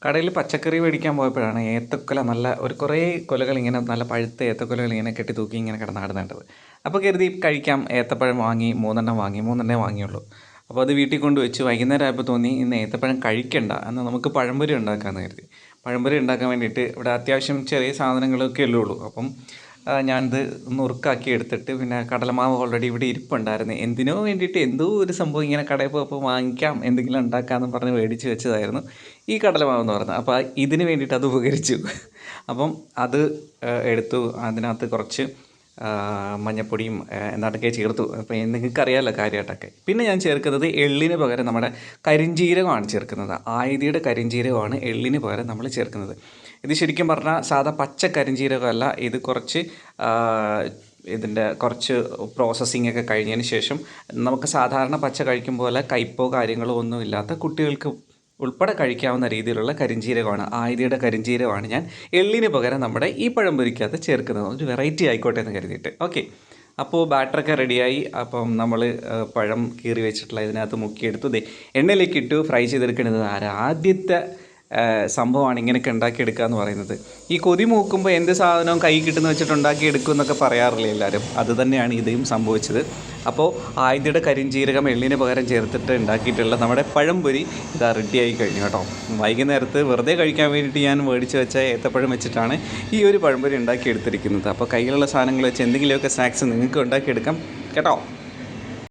കടയിൽ പച്ചക്കറി മേടിക്കാൻ പോയപ്പോഴാണ് ഏത്തക്കൊല നല്ല ഒരു കുറേ കൊലകൾ ഇങ്ങനെ നല്ല പഴുത്ത ഏത്തക്കൊലകൾ ഇങ്ങനെ കെട്ടി തൂക്കി ഇങ്ങനെ കിടന്ന് കണ്ടത്. അപ്പോൾ കരുതി കഴിക്കാം, ഏത്തപ്പഴം വാങ്ങി മൂന്നെണ്ണേ വാങ്ങിയുള്ളൂ. അപ്പോൾ അത് വീട്ടിൽ കൊണ്ട് വെച്ച് വൈകുന്നേരം ആയപ്പോൾ തോന്നി ഇന്ന് ഏത്തപ്പഴം കഴിക്കണ്ട, എന്നാൽ നമുക്ക് പഴംപൊരി ഉണ്ടാക്കാമെന്ന് കരുതി. പഴംപൊരി ഉണ്ടാക്കാൻ വേണ്ടിയിട്ട് ഇവിടെ അത്യാവശ്യം ചെറിയ സാധനങ്ങളൊക്കെ അല്ലേ ഉള്ളൂ. അപ്പം ഞാനിത് നുറുക്കാക്കി എടുത്തിട്ട് പിന്നെ കടലമാവ് ഓൾറെഡി ഇവിടെ ഇരിപ്പുണ്ടായിരുന്നു. എന്തിനോ വേണ്ടിയിട്ട് എന്തോ ഒരു സംഭവം ഇങ്ങനെ കടയിൽ പോയപ്പോൾ വാങ്ങിക്കാം എന്തെങ്കിലും ഉണ്ടാക്കാമെന്ന് പറഞ്ഞ് മേടിച്ച് വെച്ചതായിരുന്നു ഈ കടലമാവെന്ന് പറഞ്ഞത്. അപ്പോൾ ഇതിന് വേണ്ടിയിട്ട് അത് ഉപകരിച്ചു. അപ്പം അത് എടുത്തു, അതിനകത്ത് കുറച്ച് മഞ്ഞപ്പൊടിയും എന്നാട്ടൊക്കെ ചേർത്തു. അപ്പോൾ നിങ്ങൾക്കറിയാമല്ലോ കാര്യമായിട്ടൊക്കെ. പിന്നെ ഞാൻ ചേർക്കുന്നത് എള്ളിന് പകരം നമ്മുടെ കരിഞ്ജീരകമാണ് ചേർക്കുന്നത്. ആയുധിയുടെ കരിഞ്ജീരകമാണ് എള്ളിന് പകരം നമ്മൾ ചേർക്കുന്നത്. ഇത് ശരിക്കും പറഞ്ഞാൽ സാധാ പച്ച കരിഞ്ജീരകമല്ല. ഇത് കുറച്ച് ഇതിൻ്റെ കുറച്ച് പ്രോസസ്സിംഗ് ഒക്കെ കഴിഞ്ഞതിന് ശേഷം നമുക്ക് സാധാരണ പച്ച കഴിക്കും പോലെ കയ്പോ കാര്യങ്ങളോ ഒന്നും ഇല്ലാത്ത കുട്ടികൾക്ക് ഉൾപ്പെടെ കഴിക്കാവുന്ന രീതിയിലുള്ള കരിഞ്ജീരകമാണ്, ആയുധിയുടെ കരിഞ്ജീരകമാണ് ഞാൻ എള്ളിന് പകരം നമ്മുടെ ഈ പഴംപൊരിക്കകത്ത് ചേർക്കുന്നത്. ഒരു വെറൈറ്റി ആയിക്കോട്ടെ എന്ന് കരുതിയിട്ട്. ഓക്കെ, അപ്പോൾ ബാറ്ററൊക്കെ റെഡിയായി. അപ്പം നമ്മൾ പഴം കീറി വെച്ചിട്ടുള്ള ഇതിനകത്ത് മുക്കിയെടുത്തു എണ്ണയിലേക്ക് ഇട്ടു. ഫ്രൈ ചെയ്തെടുക്കുന്നത് ആദ്യത്തെ സംഭവമാണ് ഇങ്ങനെയൊക്കെ ഉണ്ടാക്കിയെടുക്കുക എന്ന് പറയുന്നത്. ഈ കൊതി മൂക്കുമ്പോൾ എന്ത് സാധനവും കൈ കിട്ടുന്ന വെച്ചിട്ട് ഉണ്ടാക്കിയെടുക്കും എന്നൊക്കെ പറയാറില്ല എല്ലാവരും. അത് തന്നെയാണ് ഇതും സംഭവിച്ചത്. അപ്പോൾ ആയുധിയുടെ കരിഞ്ജീരകം എള്ളിന് പകരം ചേർത്തിട്ട് ഉണ്ടാക്കിയിട്ടുള്ള നമ്മുടെ പഴംപൊരി ഇതാ റെഡിയായി കഴിഞ്ഞു കേട്ടോ. വൈകുന്നേരത്ത് വെറുതെ കഴിക്കാൻ വേണ്ടിയിട്ട് ഞാൻ മേടിച്ച് വെച്ച ഏത്തപ്പഴം വെച്ചിട്ടാണ് ഈ ഒരു പഴംപൊരി ഉണ്ടാക്കിയെടുത്തിരിക്കുന്നത്. അപ്പോൾ കയ്യിലുള്ള സാധനങ്ങൾ വെച്ച് എന്തെങ്കിലുമൊക്കെ സ്നാക്സ് നിങ്ങൾക്ക് ഉണ്ടാക്കിയെടുക്കാം കേട്ടോ.